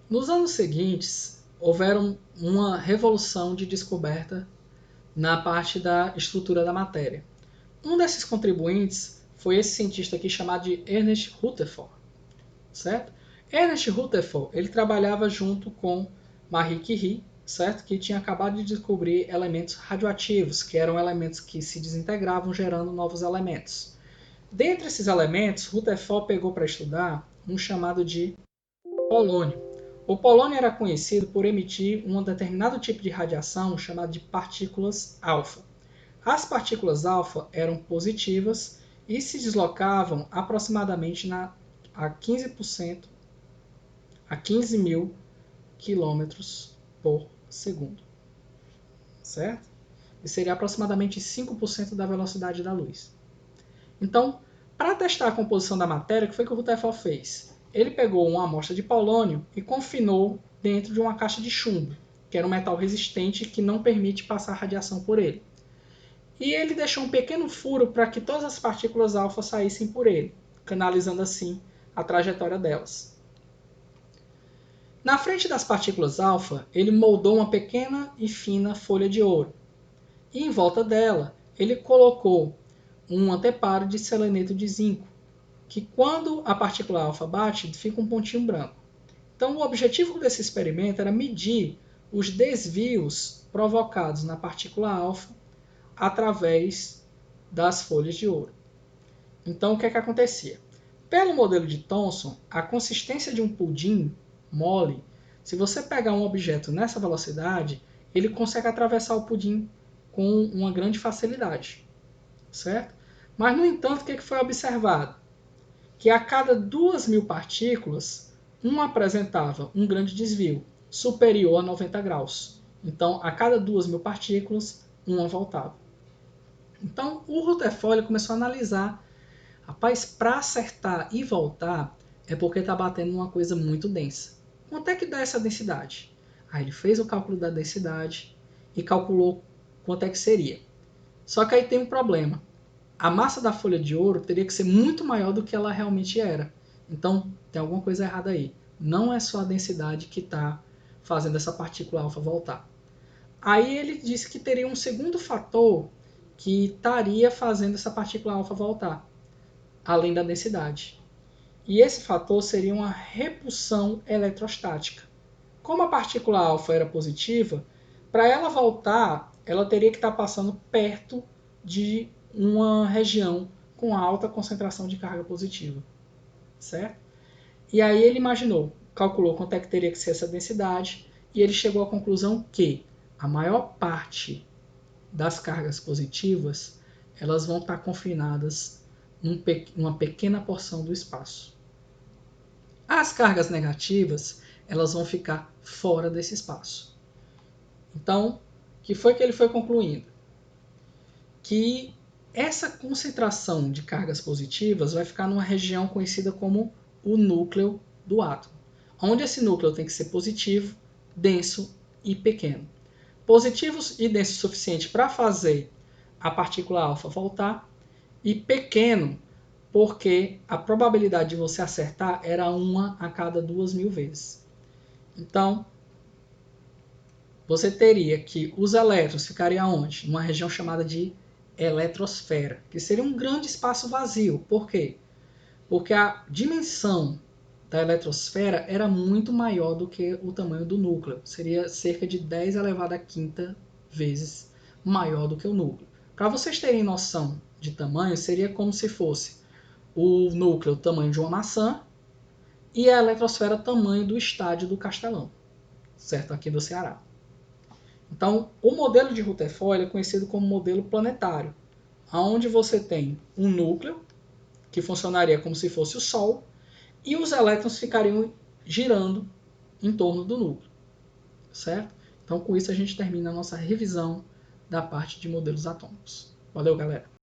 Nos anos seguintes, houveram uma revolução de descoberta na parte da estrutura da matéria. Um desses contribuintes foi esse cientista aqui chamado de Ernest Rutherford, certo? Ernest Rutherford, ele trabalhava junto com Marie Curie, certo? Que tinha acabado de descobrir elementos radioativos, que eram elementos que se desintegravam gerando novos elementos. Dentre esses elementos, Rutherford pegou para estudar um chamado de polônio. O polônio era conhecido por emitir um determinado tipo de radiação chamado de partículas alfa. As partículas alfa eram positivas e se deslocavam aproximadamente a 15% a 15 mil quilômetros por segundo, certo? E seria aproximadamente 5% da velocidade da luz. Então, para testar a composição da matéria, o que foi que o Rutherford fez? Ele pegou uma amostra de polônio e confinou dentro de uma caixa de chumbo, que era um metal resistente que não permite passar radiação por ele. E ele deixou um pequeno furo para que todas as partículas alfa saíssem por ele, canalizando assim a trajetória delas. Na frente das partículas alfa, ele moldou uma pequena e fina folha de ouro. E em volta dela, ele colocou um anteparo de seleneto de zinco, que quando a partícula alfa bate, fica um pontinho branco. Então, o objetivo desse experimento era medir os desvios provocados na partícula alfa através das folhas de ouro. Então, o que acontecia? Pelo modelo de Thomson, a consistência de um pudim mole, se você pegar um objeto nessa velocidade, ele consegue atravessar o pudim com uma grande facilidade, certo? Mas, no entanto, o que foi observado? Que a cada 2.000 partículas, uma apresentava um grande desvio, superior a 90 graus. Então, a cada 2.000 partículas, uma voltava. Então, o Rutherford começou a analisar. Rapaz, para acertar e voltar, é porque está batendo numa coisa muito densa. Quanto é que dá essa densidade? Aí ele fez o cálculo da densidade e calculou quanto é que seria. Só que aí tem um problema. A massa da folha de ouro teria que ser muito maior do que ela realmente era. Então, tem alguma coisa errada aí. Não é só a densidade que está fazendo essa partícula alfa voltar. Aí ele disse que teria um segundo fator que estaria fazendo essa partícula alfa voltar, além da densidade. E esse fator seria uma repulsão eletrostática. Como a partícula alfa era positiva, para ela voltar, ela teria que estar passando perto de uma região com alta concentração de carga positiva, certo? E aí ele imaginou, calculou quanto é que teria que ser essa densidade, e ele chegou à conclusão que a maior parte das cargas positivas elas vão estar confinadas numa pequena porção do espaço. As cargas negativas elas vão ficar fora desse espaço. Então, o que foi que ele foi concluindo? Que essa concentração de cargas positivas vai ficar numa região conhecida como o núcleo do átomo, onde esse núcleo tem que ser positivo, denso e pequeno. Positivos e densos o suficiente para fazer a partícula alfa voltar, e pequeno porque a probabilidade de você acertar era 1 a cada 2.000 vezes. Então, você teria que os elétrons ficariam onde? Numa região chamada de eletrosfera, que seria um grande espaço vazio. Por quê? Porque a dimensão da eletrosfera era muito maior do que o tamanho do núcleo. Seria cerca de 10 elevado a quinta vezes maior do que o núcleo. Para vocês terem noção de tamanho, seria como se fosse o núcleo tamanho de uma maçã e a eletrosfera tamanho do estádio do Castelão, certo? Aqui do Ceará. Então, o modelo de Rutherford é conhecido como modelo planetário, onde você tem um núcleo, que funcionaria como se fosse o Sol, e os elétrons ficariam girando em torno do núcleo, certo? Então, com isso, a gente termina a nossa revisão da parte de modelos atômicos. Valeu, galera!